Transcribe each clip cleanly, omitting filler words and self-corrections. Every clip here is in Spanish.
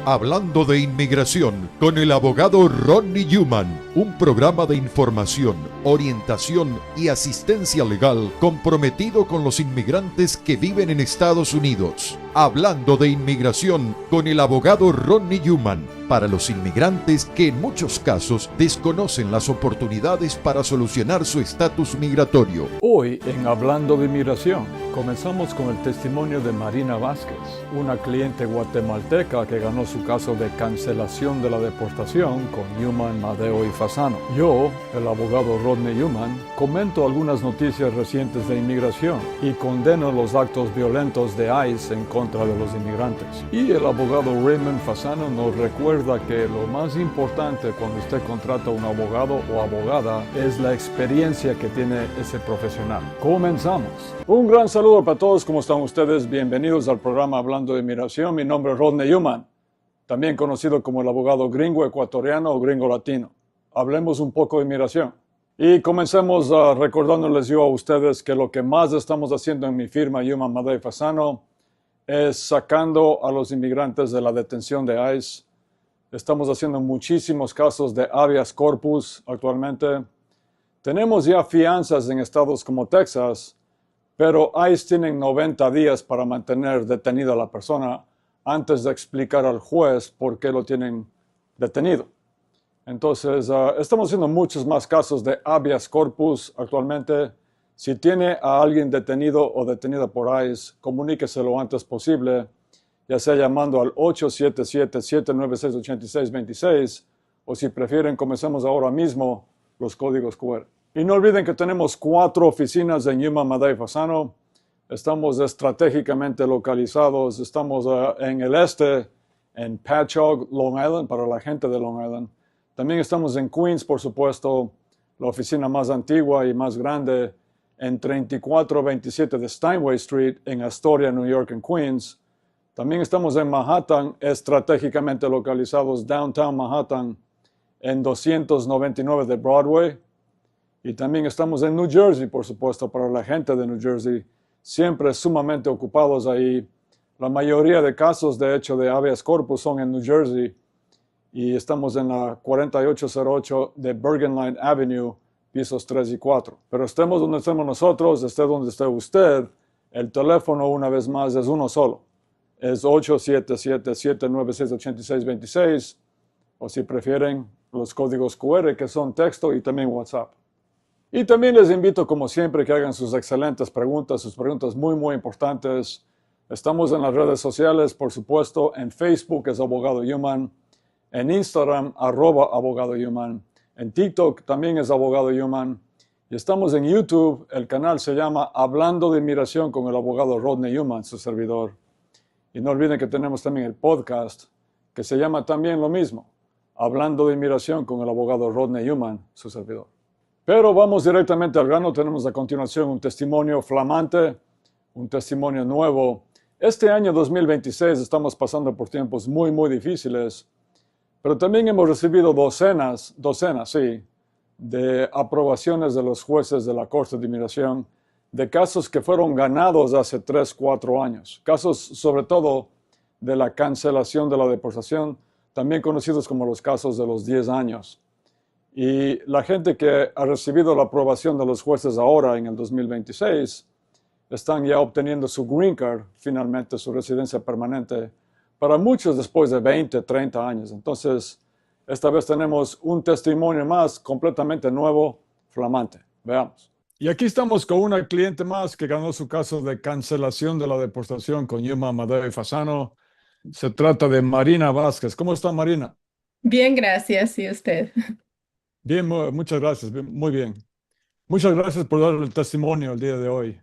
Hablando de inmigración con el abogado Rodney Newman, un programa de información, orientación y asistencia legal comprometido con los inmigrantes que viven en Estados Unidos. Hablando de inmigración con el abogado Rodney Newman, para los inmigrantes que en muchos casos desconocen las oportunidades para solucionar su estatus migratorio. Hoy en Hablando de Inmigración, comenzamos con el testimonio de Marina Vázquez, una cliente guatemalteca que ganó su caso de cancelación de la deportación con Newman, Madeo y Fasano. Yo, el abogado Rodney Newman, comento algunas noticias recientes de inmigración y condeno los actos violentos de ICE en contra de los inmigrantes. Y el abogado Raymond Fasano nos recuerda que lo más importante cuando usted contrata a un abogado o abogada es la experiencia que tiene ese profesional. Comenzamos. Un gran saludo para todos. ¿Cómo están ustedes? Bienvenidos al programa Hablando de Inmigración. Mi nombre es Rodney Newman, también conocido como el abogado gringo ecuatoriano o gringo latino. Hablemos un poco de inmigración. Y comencemos recordándoles yo a ustedes que lo que más estamos haciendo en mi firma Newman, Madeo y Fasano es sacando a los inmigrantes de la detención de ICE. Estamos haciendo muchísimos casos de habeas corpus actualmente. Tenemos ya fianzas en estados como Texas, pero ICE tienen 90 días para mantener detenida a la persona antes de explicar al juez por qué lo tienen detenido. Entonces, estamos haciendo muchos más casos de habeas corpus actualmente. Si tiene a alguien detenido o detenida por ICE, comuníquese lo antes posible, ya sea llamando al 877-796-8626, o si prefieren, comencemos ahora mismo los códigos QR. Y no olviden que tenemos 4 oficinas en Newman, Madeo y Fasano. Estamos estratégicamente localizados. Estamos en el este, en Patchogue, Long Island, para la gente de Long Island. También estamos en Queens, por supuesto, la oficina más antigua y más grande, en 3427 de Steinway Street, en Astoria, New York, en Queens. También estamos en Manhattan, estratégicamente localizados downtown Manhattan, en 299 de Broadway. Y también estamos en New Jersey, por supuesto, para la gente de New Jersey, siempre sumamente ocupados ahí. La mayoría de casos, de hecho, de habeas corpus son en New Jersey. Y estamos en la 4808 de Bergen Line Avenue, pisos 3 y 4. Pero estemos donde estemos nosotros, esté donde esté usted, el teléfono, una vez más, es uno solo. Es 877-796-8626, o si prefieren, los códigos QR, que son texto y también WhatsApp. Y también les invito, como siempre, que hagan sus excelentes preguntas, sus preguntas muy, muy importantes. Estamos en las redes sociales, por supuesto, en Facebook es Abogado Newman, en Instagram, @Abogado Newman, en TikTok también es Abogado Newman, y estamos en YouTube, el canal se llama Hablando de Inmigración con el abogado Rodney Newman, su servidor. Y no olviden que tenemos también el podcast, que se llama también lo mismo, Hablando de Inmigración con el abogado Rodney Newman, su servidor. Pero vamos directamente al grano. Tenemos a continuación un testimonio flamante, un testimonio nuevo. Este año 2026 estamos pasando por tiempos muy, muy difíciles, pero también hemos recibido docenas, sí, de aprobaciones de los jueces de la Corte de Inmigración de casos que fueron ganados hace 3, 4 años. Casos sobre todo de la cancelación de la deportación, también conocidos como los casos de los 10 años. Y la gente que ha recibido la aprobación de los jueces ahora en el 2026 están ya obteniendo su green card, finalmente su residencia permanente, para muchos después de 20, 30 años. Entonces, esta vez tenemos un testimonio más completamente nuevo, flamante. Veamos. Y aquí estamos con una cliente más que ganó su caso de cancelación de la deportación con Newman, Madeo y Fasano. Se trata de Marina Vázquez. ¿Cómo está, Marina? Bien, gracias. ¿Y usted? Bien, muchas gracias. Muy bien. Muchas gracias por dar el testimonio el día de hoy.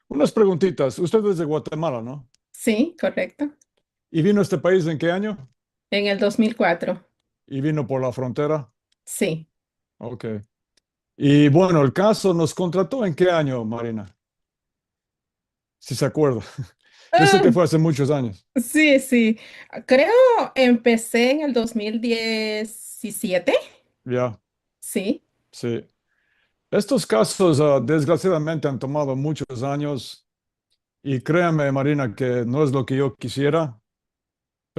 Unas preguntitas. Usted es de Guatemala, ¿no? Sí, correcto. ¿Y vino a este país en qué año? En el 2004. ¿Y vino por la frontera? Sí. Ok. Y bueno, el caso nos contrató en qué año, Marina, si se acuerda. Yo sé Ah, que fue hace muchos años. sí, sí. Creo empecé en el 2017. Ya, Sí. sí. Estos casos, desgraciadamente, han tomado muchos años y créame, Marina, que no es lo que yo quisiera,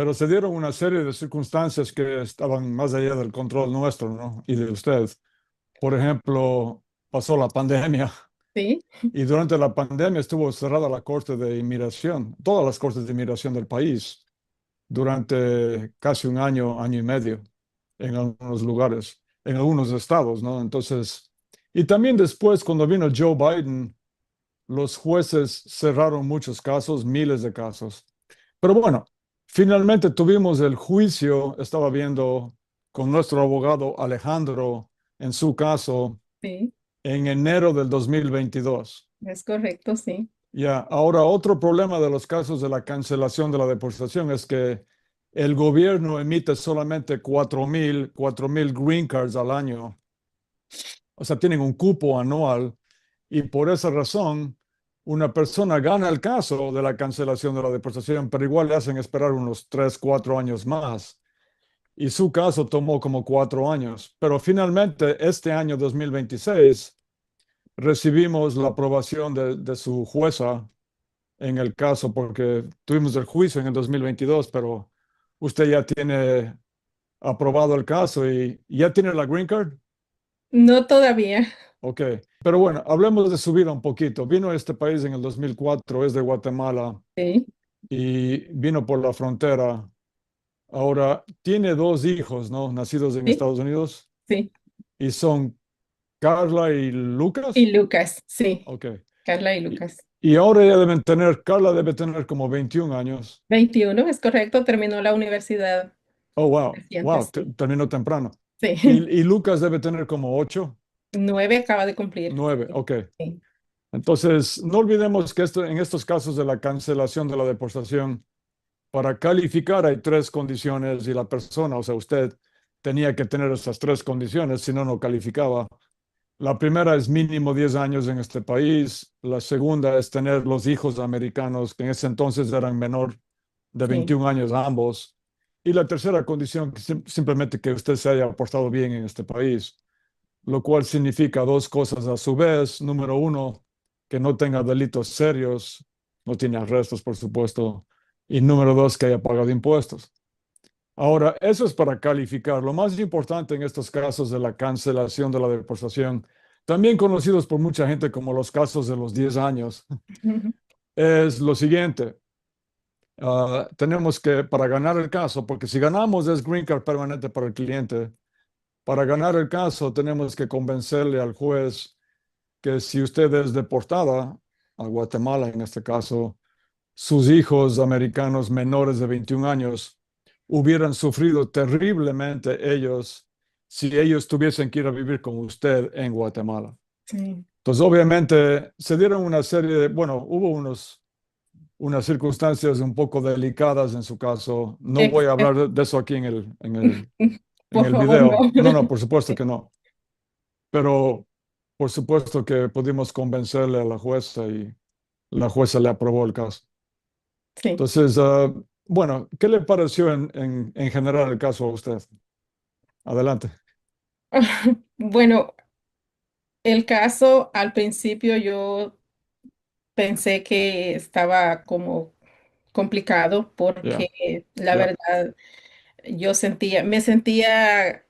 pero se dieron una serie de circunstancias que estaban más allá del control nuestro, ¿no? Y de usted. Por ejemplo, pasó la pandemia Sí, y durante la pandemia estuvo cerrada la Corte de Inmigración, todas las cortes de inmigración del país, durante casi un año, año y medio, en algunos lugares, en algunos estados, ¿no? Entonces, y también después, cuando vino Joe Biden, los jueces cerraron muchos casos, miles de casos. Pero bueno, finalmente tuvimos el juicio, estaba viendo con nuestro abogado Alejandro en su caso sí, en enero del 2022. es correcto, sí. Ya, ahora otro problema de los casos de la cancelación de la deportación es que el gobierno emite solamente 4,000 green cards al año. O sea, tienen un cupo anual y por esa razón una persona gana el caso de la cancelación de la deportación, pero igual le hacen esperar unos 3, 4 años más. Y su caso tomó como 4 años. Pero finalmente, este año 2026, recibimos la aprobación de su jueza en el caso, porque tuvimos el juicio en el 2022, pero usted ya tiene aprobado el caso y ya tiene la green card. No todavía. Ok, pero bueno, hablemos de su vida un poquito. Vino a este país en el 2004, es de Guatemala Sí, y vino por la frontera. Ahora, tiene dos hijos, ¿no? Nacidos en sí, Estados Unidos sí. y son Carla y Y Lucas. Lucas, sí. Ok. Carla y Y, Lucas. y ahora ya deben tener, Carla debe tener como 21 años. 21, es correcto, terminó la universidad Oh, wow, reciente, wow, sí. terminó temprano. Sí. Y Lucas debe tener como 8, 9 acaba de cumplir. 9, Sí, ok. sí, Entonces, no olvidemos que en estos casos de la cancelación de la deportación, para calificar hay tres condiciones y la persona, o sea, usted tenía que tener esas tres condiciones, si no, no calificaba. La primera es mínimo 10 años en este país. La segunda es tener los hijos americanos, que en ese entonces eran menor de sí, 21 años ambos. Y la tercera condición, simplemente que usted se haya portado bien en este país, lo cual significa dos cosas a su vez. Número uno, que no tenga delitos serios, no tiene arrestos, por supuesto. Y número dos, que haya pagado impuestos. Ahora, eso es para calificar. Lo más importante en estos casos de la cancelación de la deportación, también conocidos por mucha gente como los casos de los 10 años, ujú, es lo siguiente. Tenemos que, para ganar el caso, porque si ganamos es green card permanente para el cliente, para ganar el caso tenemos que convencerle al juez que si usted es deportada a Guatemala, en este caso, sus hijos americanos menores de 21 años hubieran sufrido terriblemente ellos si ellos tuviesen que ir a vivir con usted en Guatemala. sí. Entonces, obviamente, se dieron una serie de, bueno, hubo unas circunstancias un poco delicadas en su caso. No voy a Ex- hablar de eso aquí en Por el favor, no. video. No, no, por supuesto que no. Pero por supuesto que pudimos convencerle a la jueza y la jueza le aprobó el caso. Sí. Entonces, bueno, ¿qué le pareció en general el caso a usted? Adelante. Bueno, el caso al principio yo pensé que estaba como complicado Ya, porque la ya, verdad me sentía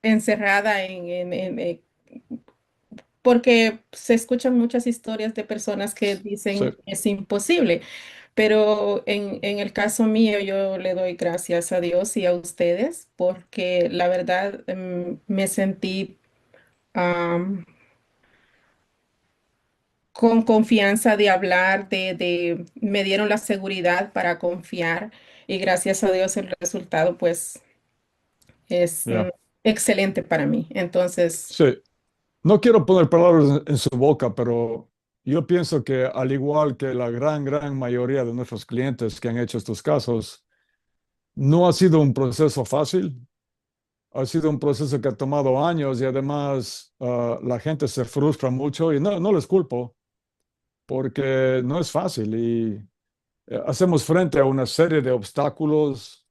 encerrada porque se escuchan muchas historias de personas que sí, dicen que es imposible, pero en el caso mío yo le doy gracias a Dios y a ustedes porque la verdad me sentí am, con confianza de hablar, me dieron la seguridad para confiar y gracias a Dios el resultado pues es ya. excelente para mí. Entonces, Sí, no quiero poner palabras en su boca, pero yo pienso que al igual que la gran mayoría de nuestros clientes que han hecho estos casos, no ha sido un proceso fácil. Ha sido un proceso que ha tomado años y además la gente se frustra mucho y no, no les culpo porque no es fácil y hacemos frente a una serie de obstáculos.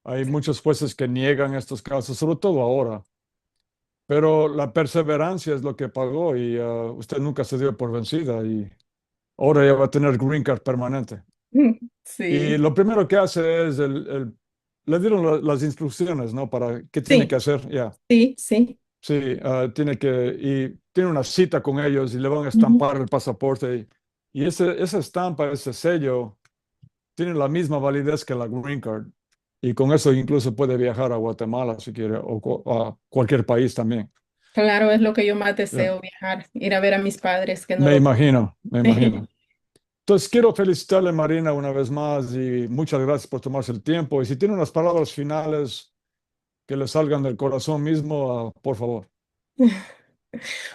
Hay muchos jueces que niegan estos casos, sobre todo ahora, pero la perseverancia es lo que pagó y usted nunca se dio por vencida y ahora ya va a tener green card permanente. Y Sí, lo primero que hace es, le dieron las instrucciones, ¿no? Para qué tiene que sí, hacer, ya. sí, sí. Sí, y tiene una cita con ellos y le van a Ujú. estampar el pasaporte. Y esa estampa, ese sello, tiene la misma validez que la Green Card. Y con eso incluso puede viajar a Guatemala si quiere, a cualquier país también. Claro, es lo que yo más Ya. deseo, viajar, ir a ver a mis padres que no Me lo imagino, me puedo. imagino. Entonces, quiero felicitarle, Marina, una vez más y muchas gracias por tomarse el tiempo. Y si tiene unas palabras finales que le salgan del corazón mismo, por favor.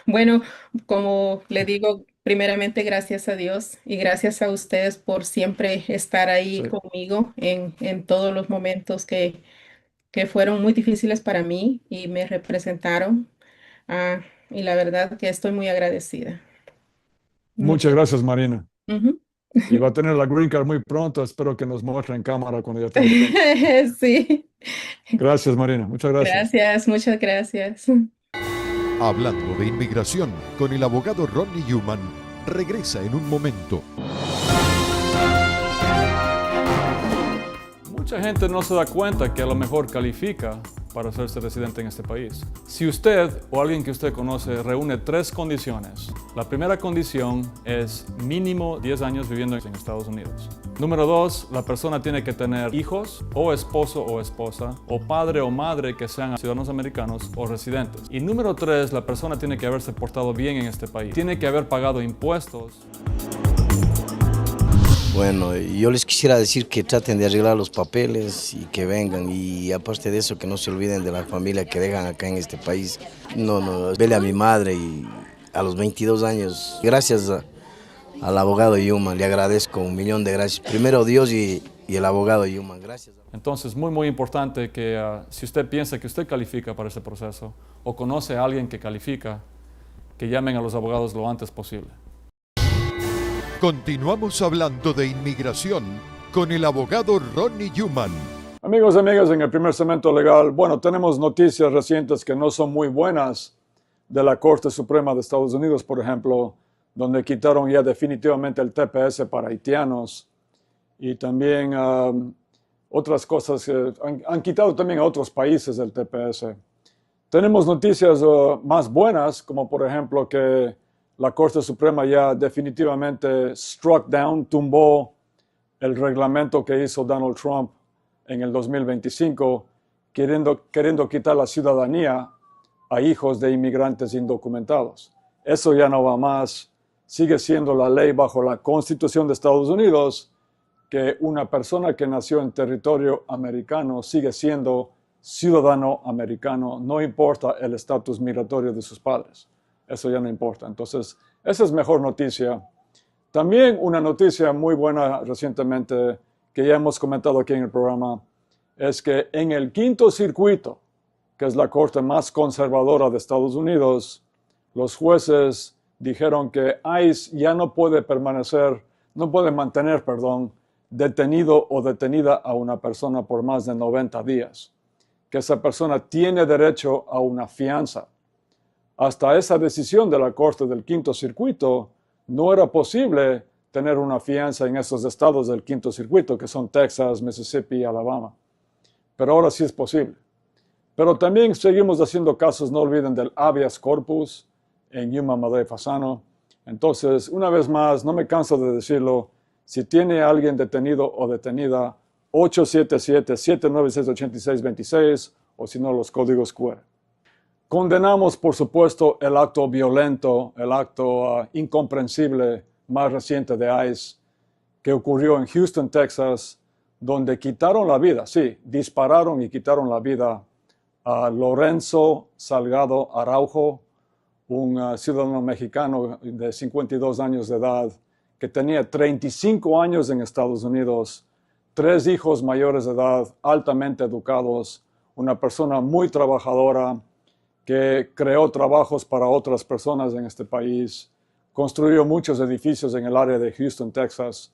Bueno, como le digo, primeramente gracias a Dios y gracias a ustedes por siempre estar ahí Sí. conmigo en todos los momentos que fueron muy difíciles para mí y me representaron. Ah, y la verdad que estoy muy agradecida. Muchas Muchas. gracias, Marina. Ujú. Y va a tener la Green Card muy pronto. Espero que nos muestre en cámara cuando ya tenga. Sí, Gracias, Marina. Muchas gracias. gracias, muchas gracias. Hablando de inmigración con el abogado Ronnie Newman, regresa en un momento. Mucha gente no se da cuenta que a lo mejor califica para hacerse residente en este país. Si usted o alguien que usted conoce reúne tres condiciones, la primera condición es mínimo 10 años viviendo en Estados Unidos. Número 2, la persona tiene que tener hijos o esposo o esposa o padre o madre que sean ciudadanos americanos o residentes. Y número 3, la persona tiene que haberse portado bien en este país. Tiene que haber pagado impuestos. Bueno, yo les quisiera decir que traten de arreglar los papeles y que vengan. Y aparte de eso, que no se olviden de la familia que dejan acá en este país. Vele a mi madre y a los 22 años. Gracias al abogado Yuman, le agradezco 1.000.000 de gracias. Primero Dios y el abogado Yuman, gracias. Entonces, muy importante que si usted piensa que usted califica para ese proceso o conoce a alguien que califica, que llamen a los abogados lo antes posible. Continuamos hablando de inmigración con el abogado Ronnie Newman. Amigos y amigas, en el primer segmento legal, bueno, tenemos noticias recientes que no son muy buenas de la Corte Suprema de Estados Unidos, por ejemplo, donde quitaron ya definitivamente el TPS para haitianos y también otras cosas que han quitado también a otros países el TPS. Tenemos noticias más buenas, como por ejemplo que la Corte Suprema ya definitivamente struck down, tumbó el reglamento que hizo Donald Trump en el 2025, queriendo quitar la ciudadanía a hijos de inmigrantes indocumentados. Eso ya no va más. Sigue siendo la ley bajo la Constitución de Estados Unidos que una persona que nació en territorio americano sigue siendo ciudadano americano, no importa el estatus migratorio de sus padres. Eso ya no importa. Entonces, esa es mejor noticia. También una noticia muy buena recientemente que ya hemos comentado aquí en el programa es que en el quinto circuito, que es la corte más conservadora de Estados Unidos, los jueces dijeron que ICE ya no puede mantener, detenido o detenida a una persona por más de 90 días, que esa persona tiene derecho a una fianza. Hasta esa decisión de la Corte del Quinto Circuito, no era posible tener una fianza en esos estados del Quinto Circuito, que son Texas, Mississippi y Alabama. Pero ahora sí es posible. Pero también seguimos haciendo casos, no olviden del habeas corpus en Yuma, Madre Fasano. Entonces, una vez más, no me canso de decirlo, si tiene a alguien detenido o detenida, 877-796-8626 o si no, los códigos QR. Condenamos, por supuesto, el acto violento, el acto incomprensible más reciente de ICE que ocurrió en Houston, Texas, donde quitaron la vida, sí, dispararon y quitaron la vida a Lorenzo Salgado Araujo, un ciudadano mexicano de 52 años de edad, que tenía 35 años en Estados Unidos, 3 hijos mayores de edad, altamente educados, una persona muy trabajadora, que creó trabajos para otras personas en este país, construyó muchos edificios en el área de Houston, Texas,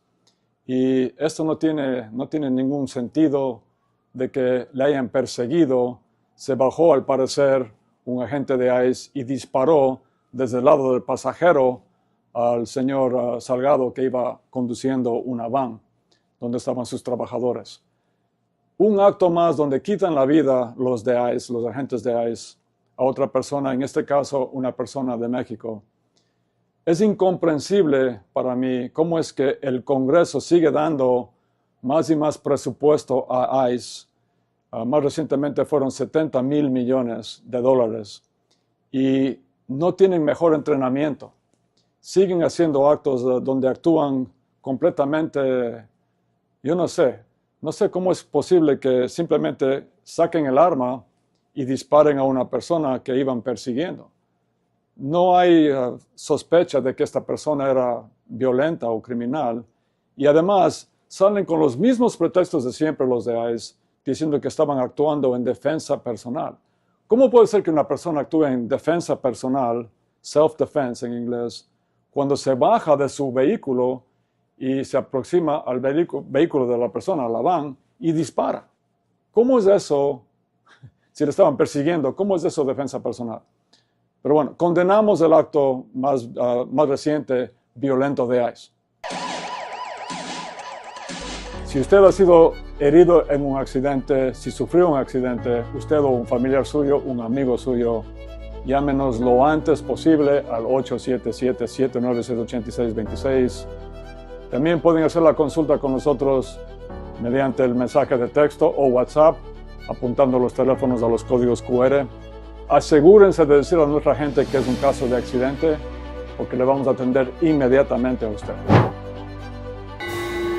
y esto no tiene ningún sentido de que le hayan perseguido. Se bajó, al parecer, un agente de ICE y disparó desde el lado del pasajero al señor Salgado, que iba conduciendo una van. donde estaban sus trabajadores. Un acto más donde quitan la vida los de ICE, los agentes de ICE, a otra persona, en este caso una persona de México. Es incomprensible para mí cómo es que el Congreso sigue dando más y más presupuesto a ICE. Más recientemente fueron $70 mil millones y no tienen mejor entrenamiento. Siguen haciendo actos donde actúan completamente, yo no sé cómo es posible que simplemente saquen el arma y disparen a una persona que iban persiguiendo. No hay sospecha de que esta persona era violenta o criminal, y además salen con los mismos pretextos de siempre los de ICE, diciendo que estaban actuando en defensa personal. ¿Cómo puede ser que una persona actúe en defensa personal, self-defense en inglés, cuando se baja de su vehículo y se aproxima al vehículo de la persona, la van, y dispara? ¿Cómo es eso? Si le estaban persiguiendo, ¿cómo es eso defensa personal? Pero bueno, condenamos el acto más reciente, violento de ICE. Si usted ha sido herido en un accidente, si sufrió un accidente, usted o un familiar suyo, un amigo suyo, llámenos lo antes posible al 877-796-8626. También pueden hacer la consulta con nosotros mediante el mensaje de texto o WhatsApp, apuntando los teléfonos a los códigos QR. Asegúrense de decir a nuestra gente que es un caso de accidente, porque le vamos a atender inmediatamente a usted.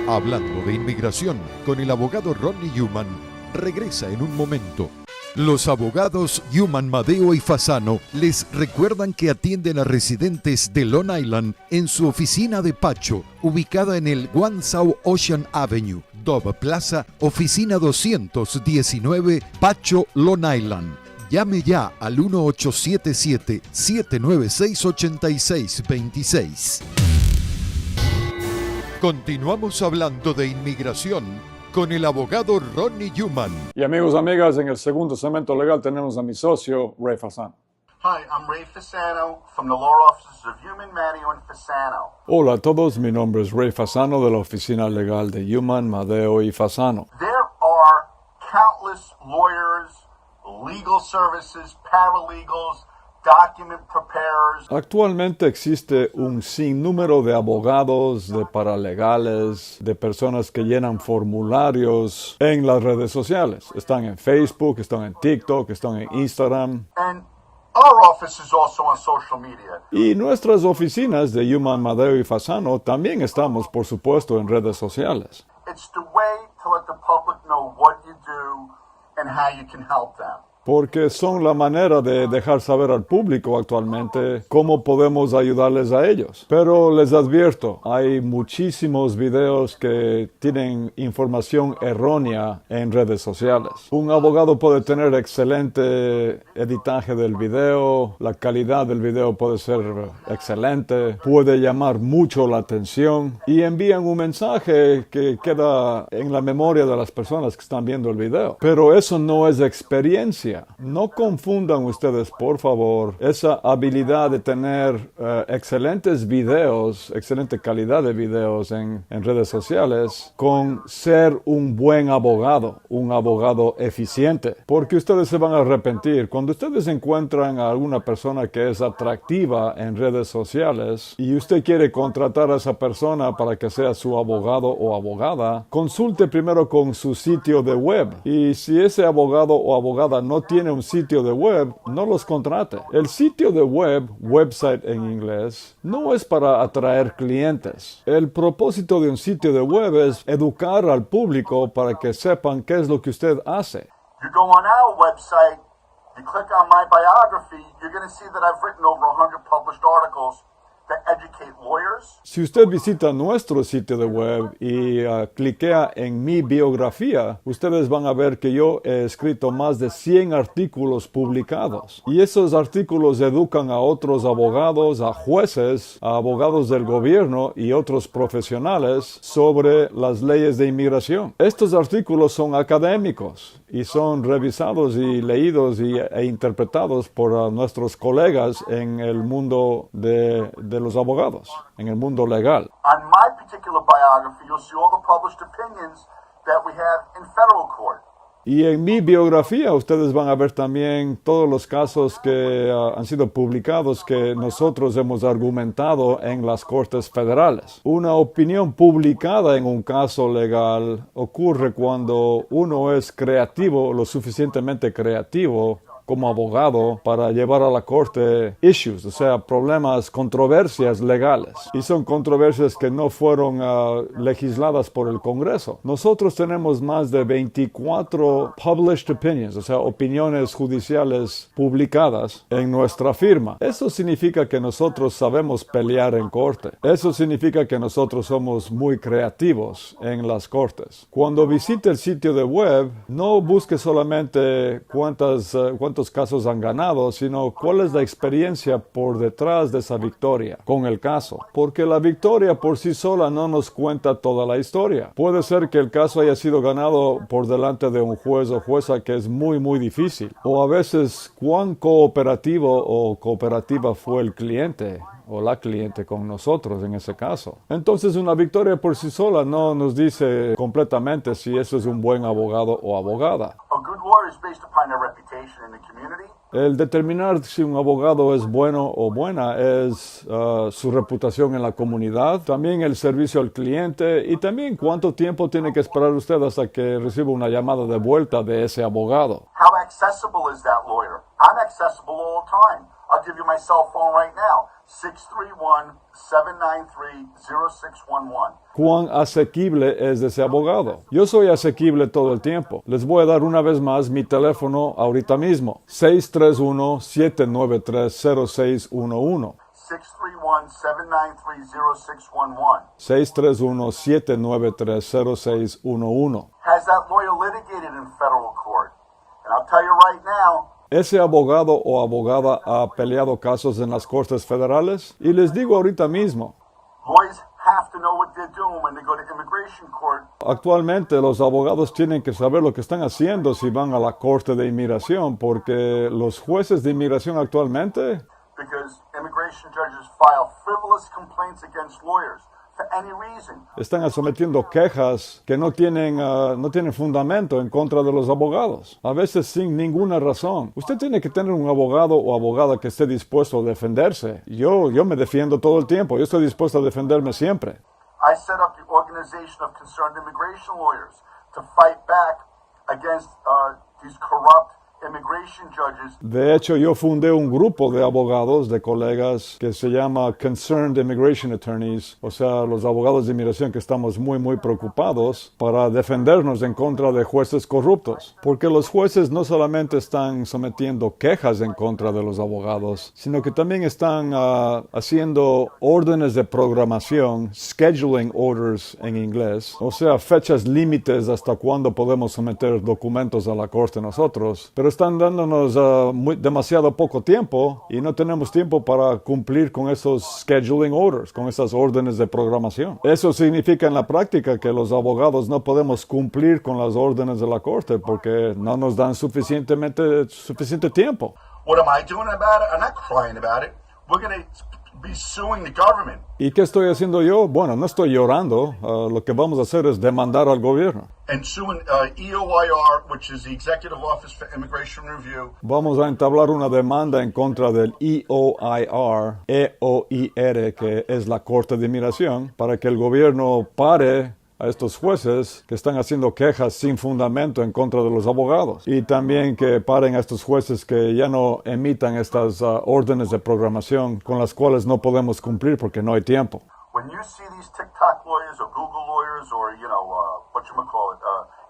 Hablando de inmigración con el abogado Rodney Newman, regresa en un momento. Los abogados Newman, Madeo y Fasano les recuerdan que atienden a residentes de Long Island en su oficina de Pacho, ubicada en el One South Ocean Avenue, Dove Plaza, oficina 219, Pacho, Long Island. Llame ya al 1877-796-8626. Continuamos hablando de inmigración con el abogado Rodney Newman. Y amigos, amigas, en el segundo segmento legal tenemos a mi socio, Ray Fasano. Hi, I'm Ray Fasano from the law offices of Newman, Madeo and Fasano. Hola a todos, mi nombre es Ray Fasano de la oficina legal de Newman, Madeo y Fasano. There are countless lawyers, legal services, paralegals, document preparers. Actualmente existe un sinnúmero de abogados, de paralegales, de personas que llenan formularios en las redes sociales. Están en Facebook, están en TikTok, están en Instagram. And our office is also on social media. Y nuestras oficinas de Newman, Madeo y Fasano también estamos, por supuesto, en redes sociales. It's the way to let the public know what you do and how you can help them. Porque son la manera de dejar saber al público actualmente cómo podemos ayudarles a ellos. Pero les advierto, hay muchísimos videos que tienen información errónea en redes sociales. Un abogado puede tener excelente editaje del video, la calidad del video puede ser excelente, puede llamar mucho la atención y envían un mensaje que queda en la memoria de las personas que están viendo el video. Pero eso no es experiencia. No confundan ustedes, por favor, esa habilidad de tener excelentes videos, excelente calidad de videos en redes sociales, con ser un buen abogado, un abogado eficiente. Porque ustedes se van a arrepentir. Cuando ustedes encuentran a alguna persona que es atractiva en redes sociales y usted quiere contratar a esa persona para que sea su abogado o abogada, consulte primero con su sitio de web. Y si ese abogado o abogada no tiene un sitio de web, no los contrate. El sitio de web, website en inglés, no es para atraer clientes. El propósito de un sitio de web es educar al público para que sepan qué es lo que usted hace. You go on our website, you click on my biography, you're going to see that I've written over 100 published articles that educate lawyers. Si usted visita nuestro sitio de web y cliquea en mi biografía, ustedes van a ver que yo he escrito más de 100 artículos publicados. Y esos artículos educan a otros abogados, a jueces, a abogados del gobierno y otros profesionales sobre las leyes de inmigración. Estos artículos son académicos y son revisados y leídos e interpretados por nuestros colegas en el mundo de los abogados, en el mundo legal. On my particular biography, you'll see all the published opinions that we have in federal court. Y en mi biografía ustedes van a ver también todos los casos que han sido publicados que nosotros hemos argumentado en las Cortes Federales. Una opinión publicada en un caso legal ocurre cuando uno es creativo, lo suficientemente creativo como abogado para llevar a la corte issues, o sea, problemas, controversias legales. Y son controversias que no fueron legisladas por el Congreso. Nosotros tenemos más de 24 published opinions, o sea, opiniones judiciales publicadas en nuestra firma. Eso significa que nosotros sabemos pelear en corte. Eso significa que nosotros somos muy creativos en las cortes. Cuando visite el sitio de web, no busque solamente cuántos casos han ganado, sino cuál es la experiencia por detrás de esa victoria con el caso. Porque la victoria por sí sola no nos cuenta toda la historia. Puede ser que el caso haya sido ganado por delante de un juez o jueza que es muy, muy difícil. O a veces cuán cooperativo o cooperativa fue el cliente o la cliente con nosotros en ese caso. Entonces una victoria por sí sola no nos dice completamente si eso es un buen abogado o abogada. A good lawyer is based upon their reputation in the community. El determinar si un abogado es bueno o buena es su reputación en la comunidad, también el servicio al cliente y también cuánto tiempo tiene que esperar usted hasta que reciba una llamada de vuelta de ese abogado. How accessible is that lawyer? I'm accessible all the time. I'll give you my cell phone right now, 631-793-0611. ¿Cuán asequible es ese abogado? Yo soy asequible todo el tiempo. Les voy a dar una vez más mi teléfono ahorita mismo, 631-793-0611. 631-793-0611. 631-793-0611. Has that lawyer litigated in federal court? And I'll tell you right now, Ese abogado o abogada ha peleado casos en las Cortes Federales y les digo ahorita mismo, lawyers have to know what they're doing when they go to immigration court. actualmente los abogados tienen que saber lo que están haciendo si van a la Corte de Inmigración porque los jueces de inmigración actualmente Because immigration judges file frivolous complaints against lawyers for any reason. están sometiendo quejas que no tienen fundamento en contra de los abogados, a veces sin ninguna razón. Usted tiene que tener un abogado o abogada que esté dispuesto a defenderse. Yo me defiendo todo el tiempo, yo estoy dispuesto a defenderme siempre. I set up the Organization of Concerned Immigration Lawyers to fight back against these corrupt immigration judges. De hecho, yo fundé un grupo de abogados, de colegas, que se llama Concerned Immigration Attorneys, o sea, los abogados de inmigración que estamos muy, muy preocupados para defendernos en contra de jueces corruptos. Porque los jueces no solamente están sometiendo quejas en contra de los abogados, sino que también están haciendo órdenes de programación, scheduling orders en inglés, o sea, fechas límites hasta cuándo podemos someter documentos a la corte nosotros, pero están dándonos demasiado poco tiempo y no tenemos tiempo para cumplir con esos scheduling orders, con esas órdenes de programación. Eso significa en la práctica que los abogados no podemos cumplir con las órdenes de la corte porque no nos dan suficiente tiempo. What am I doing about it? I'm not crying about it. We're going to be suing the government. ¿Y qué estoy haciendo yo? Bueno, no estoy llorando. Lo que vamos a hacer es demandar al gobierno. And suing EOIR, which is the Executive Office for Immigration Review. Vamos a entablar una demanda en contra del EOIR, que es la Corte de Inmigración, para que el gobierno pare a estos jueces que están haciendo quejas sin fundamento en contra de los abogados. Y también que paren a estos jueces que ya no emitan estas órdenes de programación con las cuales no podemos cumplir porque no hay tiempo. When you see these TikTok lawyers or Google lawyers or,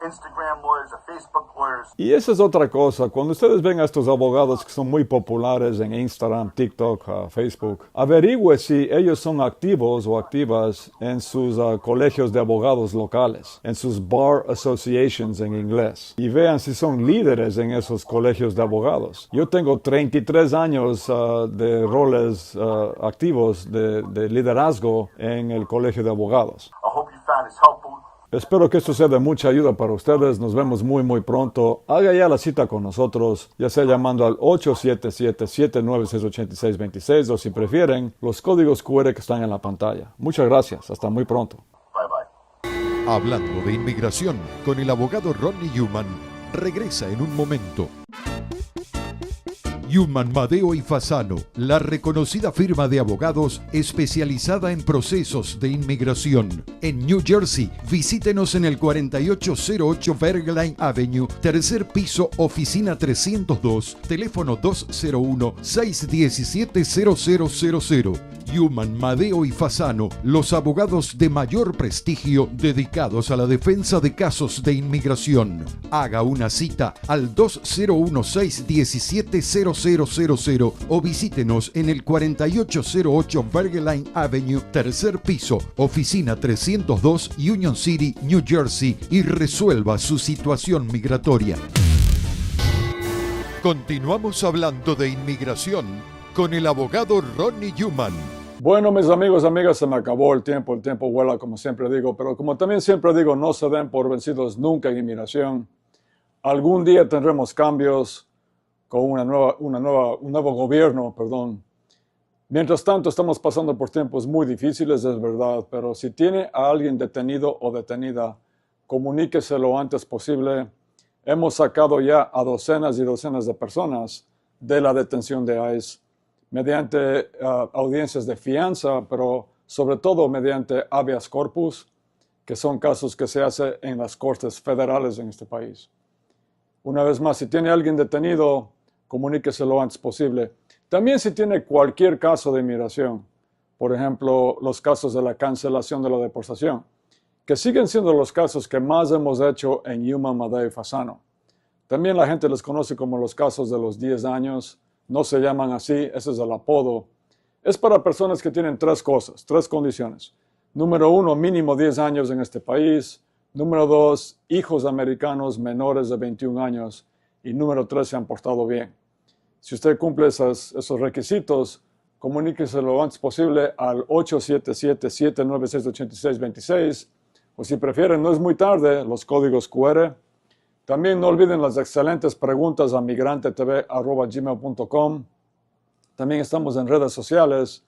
Instagram lawyers or Facebook lawyers. Y esa es otra cosa. Cuando ustedes ven a estos abogados que son muy populares en Instagram, TikTok, Facebook, averigüe si ellos son activos o activas en sus colegios de abogados locales, en sus bar associations en inglés. Y vean si son líderes en esos colegios de abogados. Yo tengo 33 años de roles activos de liderazgo en el colegio de abogados. I hope you found this helpful. Espero que esto sea de mucha ayuda para ustedes. Nos vemos muy pronto. Haga ya la cita con nosotros, ya sea llamando al 877-796-8626 o si prefieren, los códigos QR que están en la pantalla. Muchas gracias. Hasta muy pronto. Bye bye. Hablando de inmigración con el abogado Rodney Newman, regresa en un momento. Newman, Madeo y Fasano, la reconocida firma de abogados especializada en procesos de inmigración. En New Jersey, visítenos en el 4808 Bergline Avenue, tercer piso, oficina 302, teléfono 201-617-0000. Newman, Madeo y Fasano, los abogados de mayor prestigio dedicados a la defensa de casos de inmigración. Haga una cita al 201-617-0000 o visítenos en el 4808 Bergline Avenue, tercer piso, oficina 302, Union City, New Jersey, y resuelva su situación migratoria. Continuamos hablando de inmigración con el abogado Rodney Newman. Bueno, mis amigos, amigas, se me acabó el tiempo vuela, como siempre digo, pero como también siempre digo, no se den por vencidos nunca en inmigración. Algún día tendremos cambios con un nuevo gobierno, perdón. Mientras tanto, estamos pasando por tiempos muy difíciles, es verdad, pero si tiene a alguien detenido o detenida, comuníquese lo antes posible. Hemos sacado ya a docenas y docenas de personas de la detención de ICE mediante audiencias de fianza, pero sobre todo mediante habeas corpus, que son casos que se hacen en las cortes federales en este país. Una vez más, si tiene a alguien detenido, comuníquese lo antes posible. También si tiene cualquier caso de inmigración, por ejemplo, los casos de la cancelación de la deportación, que siguen siendo los casos que más hemos hecho en Newman, Madeo y Fasano. También la gente les conoce como los casos de los 10 años, no se llaman así, ese es el apodo. Es para personas que tienen tres condiciones. Número 1, mínimo 10 años en este país. Número 2, hijos americanos menores de 21 años. Y número 3, se han portado bien. Si usted cumple esos requisitos, comuníquese lo antes posible al 877-796-8626. O si prefieren, no es muy tarde, los códigos QR. También no olviden las excelentes preguntas a migrantetv@gmail.com. También estamos en redes sociales.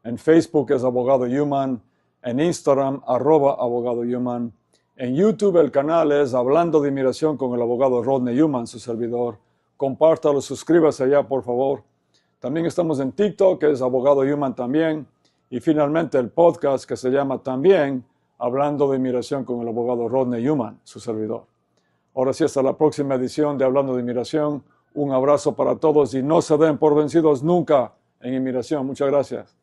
En Facebook es Abogado Newman. En Instagram, @Abogado Newman. En YouTube el canal es Hablando de Inmigración con el abogado Rodney Newman, su servidor. Compártalo, suscríbase allá, por favor. También estamos en TikTok, que es Abogado Newman también. Y finalmente el podcast que se llama también Hablando de Inmigración con el abogado Rodney Newman, su servidor. Ahora sí, hasta la próxima edición de Hablando de Inmigración. Un abrazo para todos y no se den por vencidos nunca en inmigración. Muchas gracias.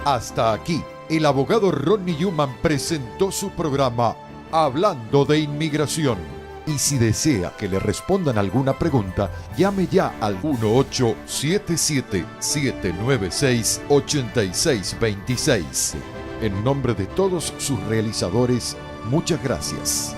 Hasta aquí, el abogado Rodney Newman presentó su programa Hablando de Inmigración. Y si desea que le respondan alguna pregunta, llame ya al 1877-796-8626. En nombre de todos sus realizadores, muchas gracias.